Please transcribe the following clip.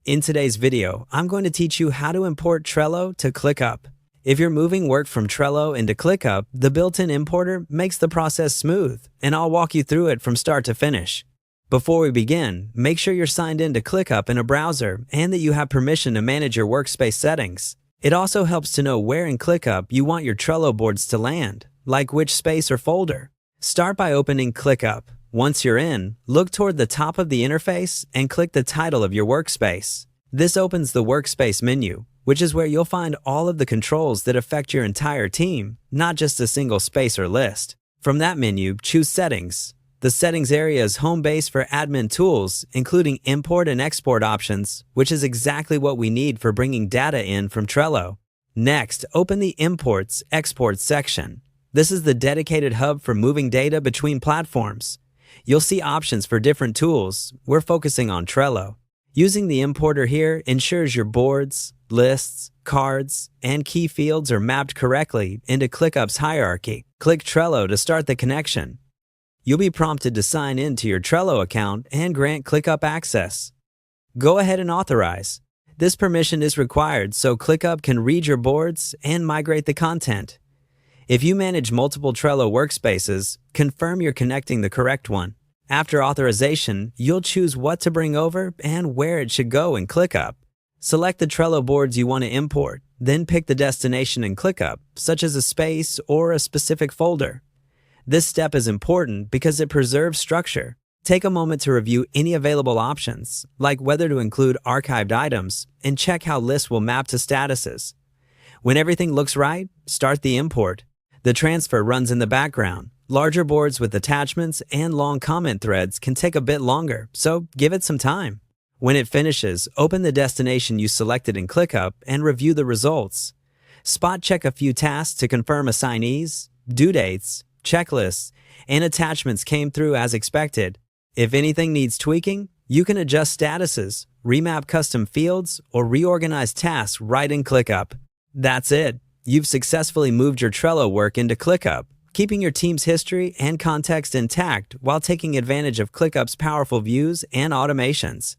In today's video, I'm going to teach you how to import Trello to ClickUp. If you're moving work from Trello into ClickUp, the built-in importer makes the process smooth, and I'll walk you through it from start to finish. Before we begin, make sure you're signed in to ClickUp in a browser and that you have permission to manage your workspace settings. It also helps to know where in ClickUp you want your Trello boards to land, like which space or folder. Start by opening ClickUp. Once you're in, look toward the top of the interface and click the title of your workspace. This opens the Workspace menu, which is where you'll find all of the controls that affect your entire team, not just a single space or list. From that menu, choose Settings. The Settings area is home base for admin tools, including import and export options, which is exactly what we need for bringing data in from Trello. Next, open the Imports, Exports section. This is the dedicated hub for moving data between platforms. You'll see options for different tools. We're focusing on Trello. Using the importer here ensures your boards, lists, cards, and key fields are mapped correctly into ClickUp's hierarchy. Click Trello to start the connection. You'll be prompted to sign in to your Trello account and grant ClickUp access. Go ahead and authorize. This permission is required so ClickUp can read your boards and migrate the content. If you manage multiple Trello workspaces, confirm you're connecting the correct one. After authorization, you'll choose what to bring over and where it should go in ClickUp. Select the Trello boards you want to import, then pick the destination in ClickUp, such as a space or a specific folder. This step is important because it preserves structure. Take a moment to review any available options, like whether to include archived items, and check how lists will map to statuses. When everything looks right, start the import. The transfer runs in the background. Larger boards with attachments and long comment threads can take a bit longer, so give it some time. When it finishes, open the destination you selected in ClickUp and review the results. Spot check a few tasks to confirm assignees, due dates, checklists, and attachments came through as expected. If anything needs tweaking, you can adjust statuses, remap custom fields, or reorganize tasks right in ClickUp. That's it. You've successfully moved your Trello work into ClickUp, keeping your team's history and context intact while taking advantage of ClickUp's powerful views and automations.